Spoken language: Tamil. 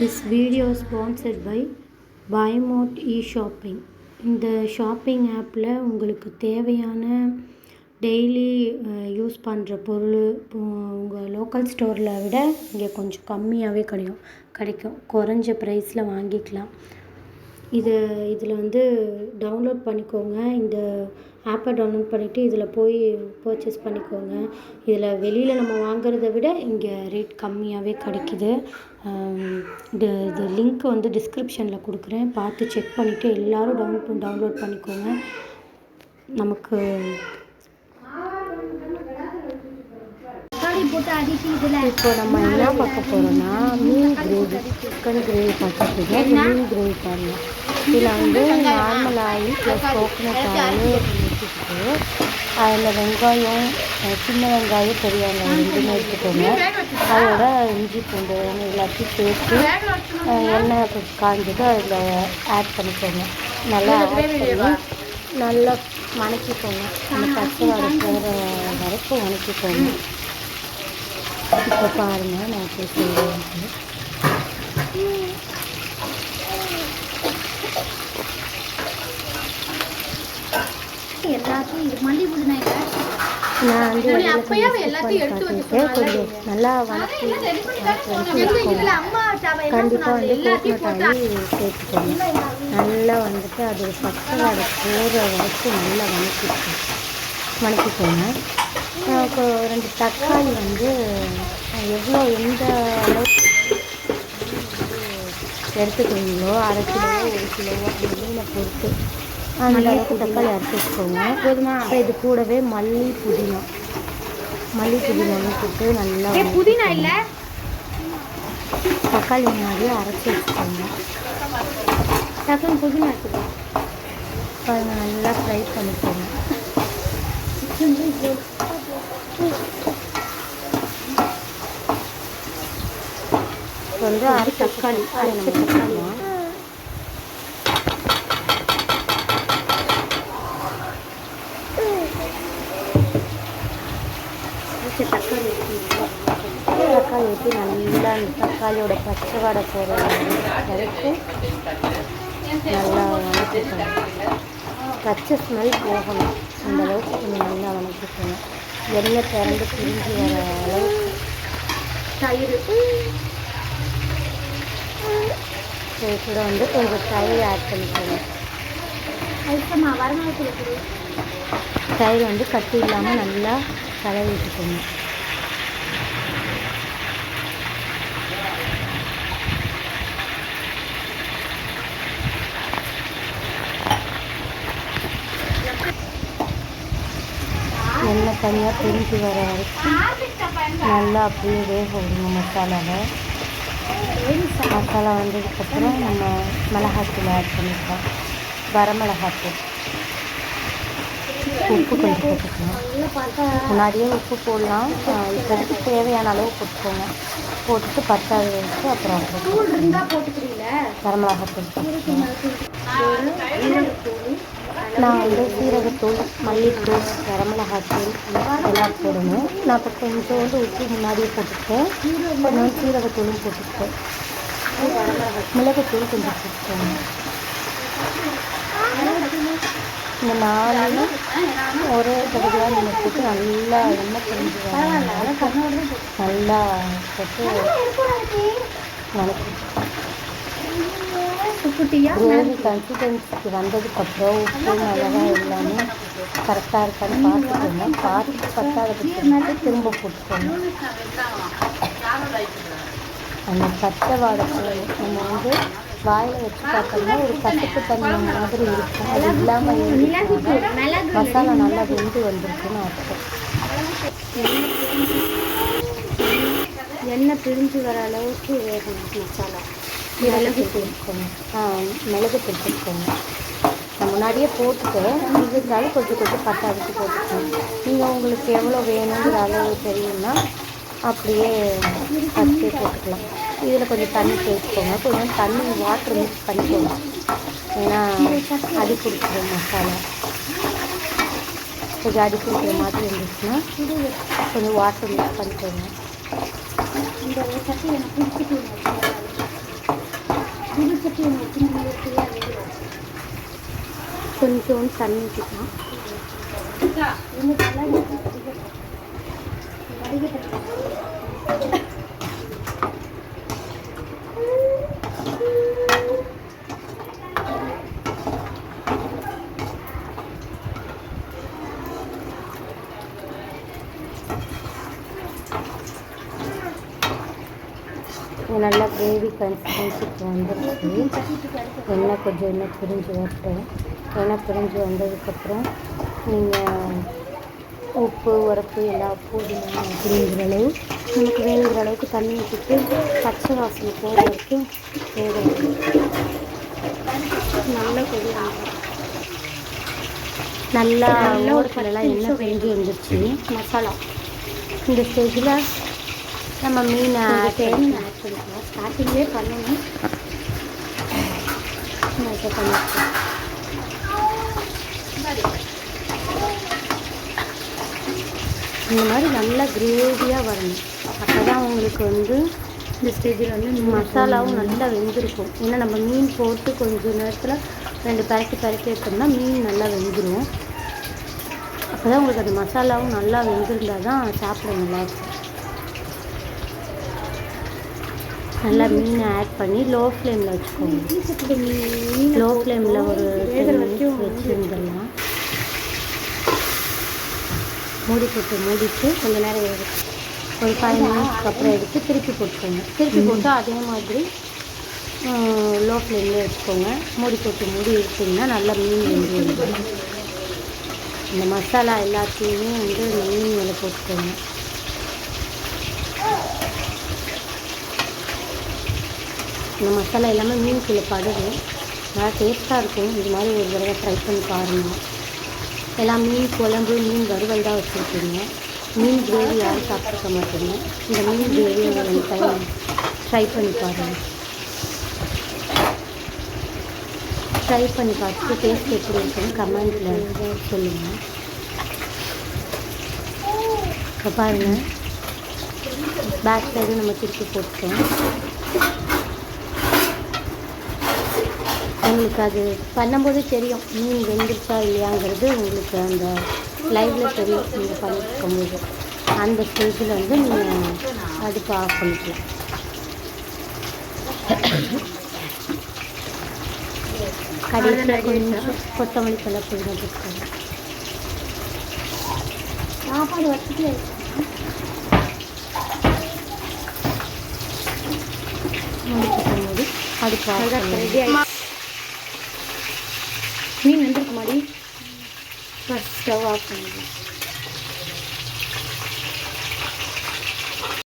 This video is sponsored by Buymote e-shopping. இந்த ஷாப்பிங் ஆப்பில் உங்களுக்கு தேவையான டெய்லி யூஸ் பண்ணுற பொருள் உங்கள் லோக்கல் ஸ்டோரில் விட இங்கே கொஞ்சம் கம்மியாகவே கிடைக்கும் குறைஞ்ச ப்ரைஸில் வாங்கிக்கலாம். இதில் வந்து டவுன்லோட் பண்ணிக்கோங்க. இந்த ஆப்பை டவுன்லோட் பண்ணிவிட்டு இதில் போய் பர்ச்சேஸ் பண்ணிக்கோங்க. இதில் வெளியில் நம்ம வாங்குறத விட இங்கே ரேட் கம்மியாகவே கிடைக்கிது. இது லிங்க் வந்து டிஸ்கிரிப்ஷனில் கொடுக்குறேன், பார்த்து செக் பண்ணிவிட்டு எல்லோரும் டவுன்லோட் பண்ணிக்கோங்க. நமக்கு இப்போ நம்ம என்ன பார்க்க போகிறோம்னா மீன் கிரேவி, சிக்கன் கிரேவி பார்த்துருக்கீங்க. மீன் கிரேவி பாருங்கள். இதில் வந்து normal oil plus coconut oil ஊற்றிக்கிட்டு அதில் வெங்காயம், சின்ன வெங்காயம், பெரிய வெங்காயம் ரெண்டுமே எடுத்துக்கோங்க. அதோட இஞ்சி பூண்டு எல்லாத்தையும் சேர்த்து எண்ணெய் காய்ஞ்சது அதில் ஆட் பண்ணிக்கோங்க. நல்லா ஆட் பண்ணி நல்லா வணக்கிக்கோங்க. அந்த பச்சை வாடை போகிற வரைக்கும் வணக்கிக்கோங்க. இப்போ பாருங்கள் நான் எப்படி செய்கிறேன். நான் வந்து கொஞ்சம் நல்லா வணக்கி கண்டிப்பாக வந்து கோகோனட் ஆயில் சேர்த்துக்கோங்க. நல்லா வந்துட்டு அது பச்சை வாடை போகிற வரைக்கும் நல்லா வணக்கிக்கோங்க. 2 தக்காளி வந்து எவ்வளோ எந்த அளவுக்கு எடுத்துக்கிறீங்களோ, அரை கிலோ 1 கிலோவோ அந்த மீனை பொறுத்து அந்த அளவுக்கு தக்காளி அரைச்சி வச்சுக்கோங்க. போதுமா? இது கூடவே மல்லி புதினா போட்டு நல்லா புதினா இல்லை தக்காளி மாதிரி அரைச்சி வச்சுக்கோங்க. தக்காளி புதினா எடுத்துக்கோங்க. நல்லா ஃப்ரை பண்ணிக்கோங்க. வந்து அரை தக்காளி தக்காளி ஊற்றி நல்லா அந்த தக்காளியோட பச்சை வாடை போகிற வரைக்கும் நல்லா வணக்கிக்கோங்க. பச்சை ஸ்மெல் போகணும், அந்த அளவுக்கு கொஞ்சம் நல்லா வணக்கிக்கோங்க. எண்ணெய் திறந்து பிரிஞ்சு வர அளவுக்கு தயிர் கூட வந்து கொஞ்சம் தயிர் ஆட் பண்ணிக்கோங்க. தயிர் வந்து கட்டி இல்லாமல் நல்லா கலவி விட்டுக்கோங்க. எண்ணெய் தனியாக பிரிஞ்சு வர வரைக்கும் நல்லா அப்படியே வேக விடுங்க. மசாலா வந்ததுக்கப்புறம் நம்ம மிளகாத்தூள் ஆட் பண்ணிக்கலாம். வரமிளகாத்தூள், உப்பு கொஞ்சம் போட்டுக்கலாம். முன்னாடியே உப்பு போடலாம், இப்போதைக்கு தேவையான அளவு போட்டுக்கோங்க. போட்டுட்டு பத்தாவது வச்சு அப்புறம் வரமிளகாத்தூள். நான் வந்து சீரகத்தூள், மல்லித்தூள், வரமிளகாத்தூள் எல்லாம் போடணும். நான் இப்போ கொஞ்சோண்டு உப்பு முன்னாடியே போட்டுக்கிட்டேன். கொஞ்சம் சீரகத்தூளும் போட்டுக்கிட்டேன். மிளகுத்தூள் கொஞ்சம் போட்டுக்கோங்க. இந்த 4 ஒரே தடவையாக நீங்கள் போட்டு நல்லா எண்ணெய் பிரிஞ்சு நல்லா போட்டு வணக்கி கிரேவி கன்சிஸ்டன்சிக்கு வந்ததுக்கப்புறம் உப்பு மிளகா எல்லாமே கரெக்டாக இருக்கான்னு பார்த்துக்கோங்க. பார்த்துட்டு பத்தாவது திரும்ப போட்டுக்கோங்க. அந்த பச்சை வாடை போகணும். நம்ம வந்து வாயில் வச்சு பார்த்தோம்னா ஒரு கசப்பு தன்மை மாதிரி இருக்கும். அது இல்லாமல் மசாலா நல்லா வெந்து வந்திருக்குன்னு அர்த்தம். எண்ணெய் பிரிஞ்சு வர அளவுக்கு வேகணும் மசாலா. மிளகு சேர்த்துக்கோங்க. மிளகு சேர்த்துக்கோங்க. நான் முன்னாடியே போட்டுட்டேன், இருந்தாலும் கொஞ்சம் பத்தாதுக்கு போட்டுக்கோங்க. நீங்கள் உங்களுக்கு எவ்வளோ வேணுங்கிற அளவு தெரியும்னா அப்படியே ஃபஸ்ட்டே போட்டுக்கலாம். இதில் கொஞ்சம் தண்ணி சேர்த்துக்கோங்க. கொஞ்சம் தண்ணி வாட்டர் மிக்ஸ் பண்ணிக்கோங்க. ஏன்னா அடி பிடிச்சிடும் மசாலா. கொஞ்சம் அடி பிடிக்கிற மாதிரி இருந்துச்சுன்னா கொஞ்சம் வாட்டர் மிக்ஸ் பண்ணிக்கோங்க. இந்த சட்டி எனக்கு பிடிச்சிட்டு கொஞ்சோண்டு தண்ணி ஊற்றிக்கலாம். நல்லா கிரேவி கன்சிஸ்டன்சிக்கு வந்துருச்சு. எண்ணெய் பிரிஞ்சு வரட்டும். எண்ணெய் பிரிஞ்சு வந்ததுக்கப்புறம் நீங்கள் உப்பு உரப்பு எல்லாம் போடணும். அப்படிங்கிற அளவு நமக்கு வேணுங்கிற அளவுக்கு தண்ணி ஊற்றிட்டு பச்சை வாசனை போகிற வரைக்கும் வேக நல்லா கொதி நல்லா ஓரத்துலலாம் எண்ணெய் பிரிஞ்சு வந்துருச்சு. மசாலா இந்த ஸ்டேஜில் நம்ம மீன் ஆட் பண்ணிக்கலாம். ஸ்டார்டிங்லேயே பண்ணணும். இந்த மாதிரி நல்லா கிரேவியாக வரணும். அப்போ தான் உங்களுக்கு இந்த ஸ்டேஜில் மசாலாவும் நல்லா வெந்திருக்கும். ஏன்னா நம்ம மீன் போட்டு கொஞ்சம் நேரத்தில் 2 பரட்டி எடுத்தோம்னா மீன் நல்லா வெந்துடும். அப்போ தான் உங்களுக்கு அந்த மசாலாவும் நல்லா வெந்திருந்தால் தான் சாப்பிட நல்லாயிருக்கும். நல்லா மீனை ஆட் பண்ணி லோ ஃப்ளேமில் வச்சுக்கோங்க. லோ ஃப்ளேமில் ஒரு 10 நிமிஷம் வச்சுருந்துடலாம். மூடிட்டு கொஞ்சம் நேரம் ஒரு 5 மினிட்ஸ்க்கு அப்புறம் எடுத்து திருப்பி போட்டுக்கோங்க. திருப்பி போட்டு அதே மாதிரி லோ ஃப்ளேம்லேயே வச்சுக்கோங்க. மூடி எடுத்திங்கன்னா நல்லா மீன் வெந்து. இந்த மசாலா எல்லாத்தையுமே இந்த மீன் மேலே போட்டுக்கோங்க. இந்த மசாலா எல்லாமே மீனுக்குள்ளே படுது. நல்லா டேஸ்ட்டாக இருக்கும். இது மாதிரி ஒரு தடவை ட்ரை பண்ணி பாருங்கள். எல்லாம் மீன் குழம்பு மீன் வறுவல் தான் வச்சுருக்கீங்க. மீன் கிரேவி யாரும் சாப்பிட்ருக்க மாட்டீங்க. இந்த மீன் கிரேவி ஒரு டைம் ட்ரை பண்ணி பாருங்கள். ட்ரை பண்ணி பார்த்துட்டு டேஸ்ட் எப்படி இருக்குன்னு கமெண்ட்டில் சொல்லுங்கள். இப்போ பாருங்கள், பேக் சைடு நம்ம திருப்பி போட்டோம். உங்களுக்கு அது பண்ணும்போது தெரியும் மீன் வெந்துருச்சா இல்லையாங்கிறது. உங்களுக்கு அந்த லைவில் தெரியும். நீங்கள் பண்ணிருக்கும்போது அந்த ஸ்டேஜில் நீங்கள் அடுப்பு ஆஃப் பண்ணிக்கலாம். கடைசியில் கொஞ்சம் கொத்தமல்லி தலை புதினா போட்டுக்கோங்க. சாப்பாடு வச்சுட்டு அடுப்பு ரெடி ஆகி மீன் வந்துருக்கு மாதிரி ஃபஸ்ட் ஸ்டவ் ஆஃப் பண்ணிடலாம்.